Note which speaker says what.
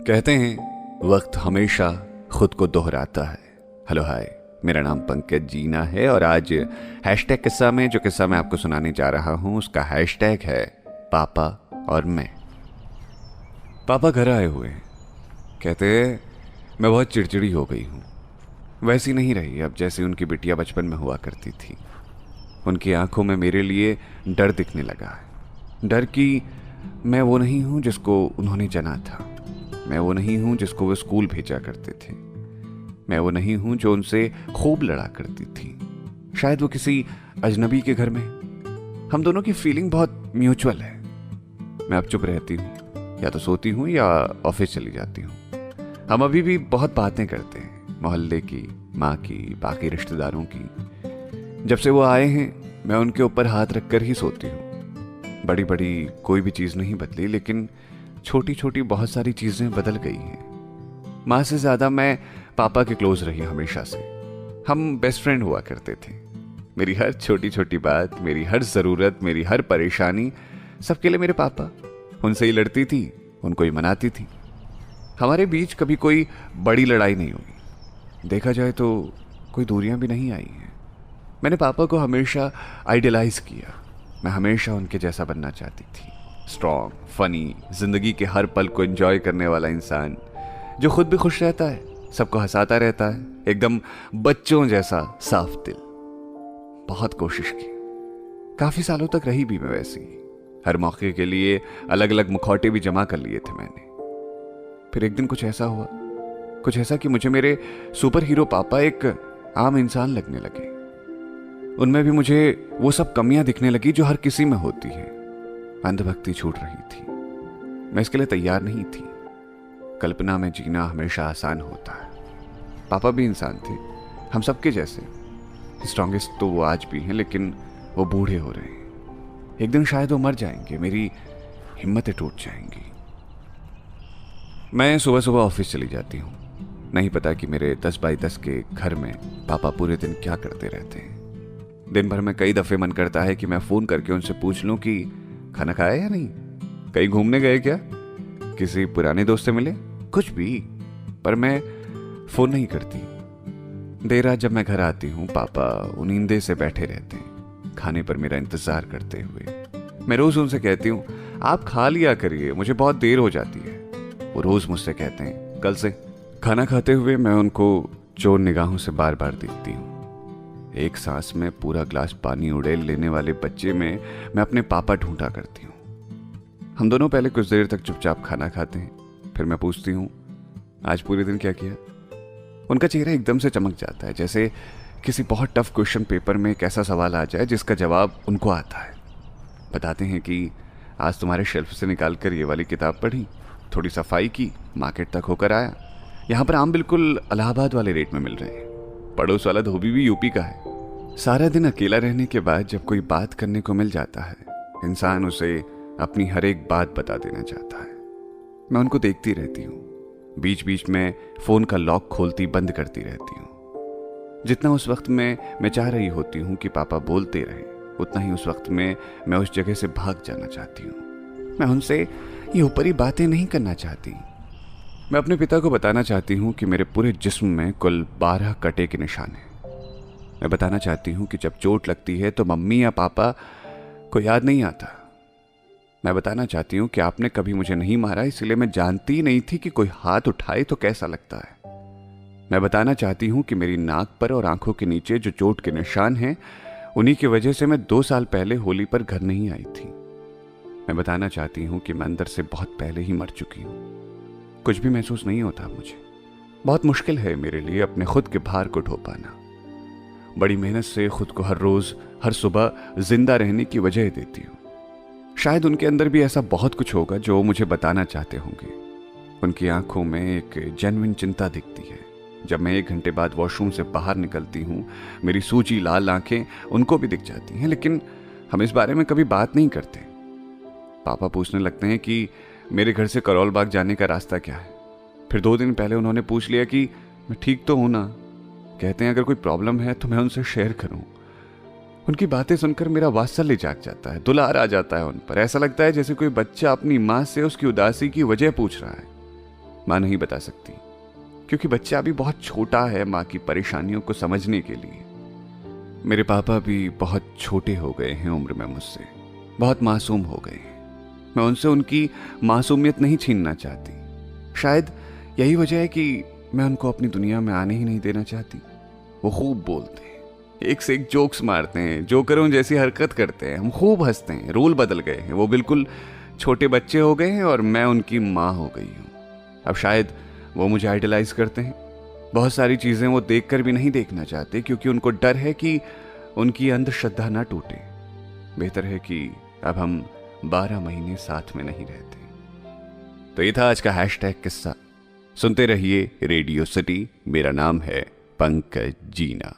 Speaker 1: कहते हैं वक्त हमेशा खुद को दोहराता है। हेलो हाय, मेरा नाम पंकज जीना है और आज हैशटैग किस्सा में जो किस्सा मैं आपको सुनाने जा रहा हूं उसका हैशटैग है पापा और मैं। पापा घर आए हुए हैं। कहते हैं मैं बहुत चिड़चिड़ी हो गई हूँ, वैसी नहीं रही अब जैसी उनकी बिटिया बचपन में हुआ करती थी। उनकी आंखों में मेरे लिए डर दिखने लगा है। डर कि मैं वो नहीं हूँ जिसको उन्होंने जना था। मैं वो नहीं हूँ जिसको वो स्कूल भेजा करते थे। मैं वो नहीं हूँ जो उनसे खूब लड़ा करती थी। शायद वो किसी अजनबी के घर में। हम दोनों की फीलिंग बहुत म्यूचुअल है। मैं अब चुप रहती हूँ, या तो सोती हूँ या ऑफिस चली जाती हूँ। हम अभी भी बहुत बातें करते हैं, मोहल्ले की, माँ की, बाकी रिश्तेदारों की। जब से वो आए हैं मैं उनके ऊपर हाथ रखकर ही सोती हूँ। बड़ी बड़ी कोई भी चीज़ नहीं बदली, लेकिन छोटी छोटी बहुत सारी चीज़ें बदल गई हैं। माँ से ज़्यादा मैं पापा के क्लोज रही हमेशा से। हम बेस्ट फ्रेंड हुआ करते थे। मेरी हर छोटी छोटी बात, मेरी हर ज़रूरत, मेरी हर परेशानी सबके लिए मेरे पापा। उनसे ही लड़ती थी, उनको ही मनाती थी। हमारे बीच कभी कोई बड़ी लड़ाई नहीं हुई। देखा जाए तो कोई दूरियां भी नहीं आई हैं। मैंने पापा को हमेशा आइडियलाइज किया। मैं हमेशा उनके जैसा बनना चाहती थी। स्ट्रॉन्ग, फनी, जिंदगी के हर पल को एंजॉय करने वाला इंसान जो खुद भी खुश रहता है, सबको हंसाता रहता है, एकदम बच्चों जैसा साफ दिल। बहुत कोशिश की, काफी सालों तक रही भी मैं वैसी। हर मौके के लिए अलग अलग मुखौटे भी जमा कर लिए थे मैंने। फिर एक दिन कुछ ऐसा हुआ, कुछ ऐसा कि मुझे मेरे सुपर हीरो पापा एक आम इंसान लगने लगे। उनमें भी मुझे वो सब कमियां दिखने लगी जो हर किसी में होती है। अंधभक्ति छूट रही थी। मैं इसके लिए तैयार नहीं थी। कल्पना में जीना हमेशा आसान होता है। पापा भी इंसान थे, हम सबके जैसे। स्ट्रॉन्गेस्ट तो वो आज भी हैं, लेकिन वो बूढ़े हो रहे हैं। एक दिन शायद वो मर जाएंगे, मेरी हिम्मतें टूट जाएंगी। मैं सुबह सुबह ऑफिस चली जाती हूँ। नहीं पता कि मेरे 10 बाई 10 के घर में पापा पूरे दिन क्या करते रहते हैं। दिन भर में कई दफे मन करता है कि मैं फोन करके उनसे पूछ लूं कि खाना खाया या नहीं, कहीं घूमने गए क्या, किसी पुराने दोस्त से मिले, कुछ भी। पर मैं फोन नहीं करती। देर रात जब मैं घर आती हूँ पापा नींदे से बैठे रहते हैं, खाने पर मेरा इंतजार करते हुए। मैं रोज उनसे कहती हूँ आप खा लिया करिए, मुझे बहुत देर हो जाती है। वो रोज मुझसे कहते हैं कल से। खाना खाते हुए मैं उनको चोर निगाहों से बार बार देखती हूँ। एक सांस में पूरा ग्लास पानी उड़ेल लेने वाले बच्चे में मैं अपने पापा ढूंढा करती हूँ। हम दोनों पहले कुछ देर तक चुपचाप खाना खाते हैं। फिर मैं पूछती हूँ आज पूरे दिन क्या किया। उनका चेहरा एकदम से चमक जाता है, जैसे किसी बहुत टफ क्वेश्चन पेपर में एक ऐसा सवाल आ जाए जिसका जवाब उनको आता है। बताते हैं कि आज तुम्हारे शेल्फ से निकाल कर ये वाली किताब पढ़ी, थोड़ी सफाई की, मार्केट तक होकर आया। यहाँ पर आम बिल्कुल इलाहाबाद वाले रेट में मिल रहे हैं, पड़ोस वाला धोबी भी यूपी का है। सारा दिन अकेला रहने के बाद जब कोई बात करने को मिल जाता है, इंसान उसे अपनी हर एक बात बता देना चाहता है। मैं उनको देखती रहती हूँ, बीच बीच में फोन का लॉक खोलती बंद करती रहती हूँ। जितना उस वक्त में मैं चाह रही होती हूँ कि पापा बोलते रहें, उतना ही उस वक्त में मैं उस जगह से भाग जाना चाहती हूँ। मैं उनसे ये ऊपरी बातें नहीं करना चाहती। मैं अपने पिता को बताना चाहती हूँ कि मेरे पूरे जिस्म में कुल 12 कटे के निशान हैं। मैं बताना चाहती हूँ कि जब चोट लगती है तो मम्मी या पापा को याद नहीं आता। मैं बताना चाहती हूँ कि आपने कभी मुझे नहीं मारा, इसलिए मैं जानती नहीं थी कि कोई हाथ उठाए तो कैसा लगता है। मैं बताना चाहती हूँ कि मेरी नाक पर और आंखों के नीचे जो चोट के निशान हैं, उन्हीं की वजह से मैं 2 साल पहले होली पर घर नहीं आई थी। मैं बताना चाहती हूँ कि मैं अंदर से बहुत पहले ही मर चुकी हूँ। कुछ भी महसूस नहीं होता मुझे। बहुत मुश्किल है मेरे लिए अपने खुद के भार को ढो पाना। बड़ी मेहनत से खुद को हर रोज, हर सुबह जिंदा रहने की वजह देती हूँ। शायद उनके अंदर भी ऐसा बहुत कुछ होगा जो मुझे बताना चाहते होंगे। उनकी आंखों में एक जेन्युइन चिंता दिखती है। जब मैं 1 घंटे बाद वॉशरूम से बाहर निकलती हूँ, मेरी सूजी लाल आंखें उनको भी दिख जाती हैं, लेकिन हम इस बारे में कभी बात नहीं करते। पापा पूछने लगते हैं कि मेरे घर से करोल बाग जाने का रास्ता क्या है। फिर 2 दिन पहले उन्होंने पूछ लिया कि मैं ठीक तो हूं ना। कहते हैं अगर कोई प्रॉब्लम है तो मैं उनसे शेयर करूं। उनकी बातें सुनकर मेरा वात्सल्य जाग जाता है, दुलार आ जाता है उन पर। ऐसा लगता है जैसे कोई बच्चा अपनी माँ से उसकी उदासी की वजह पूछ रहा है। माँ नहीं बता सकती, क्योंकि बच्चा अभी बहुत छोटा है माँ की परेशानियों को समझने के लिए। मेरे पापा भी बहुत छोटे हो गए हैं उम्र में मुझसे, बहुत मासूम हो गए हैं। मैं उनसे उनकी मासूमियत नहीं छीनना चाहती। शायद यही वजह है कि मैं उनको अपनी दुनिया में आने ही नहीं देना चाहती। वो खूब बोलते हैं, एक से एक जोक्स मारते हैं, जोकरों जैसी हरकत करते हैं, हम खूब हंसते हैं। रोल बदल गए हैं, वो बिल्कुल छोटे बच्चे हो गए हैं और मैं उनकी माँ हो गई हूँ। अब शायद वो मुझे आइडलाइज करते हैं। बहुत सारी चीज़ें वो देखकर भी नहीं देखना चाहते, क्योंकि उनको डर है कि उनकी अंधश्रद्धा ना टूटे। बेहतर है कि अब हम 12 महीने साथ में नहीं रहते। तो ये था आज का हैशटैग किस्सा। सुनते रहिए रेडियो सिटी। मेरा नाम है पंकज जीना।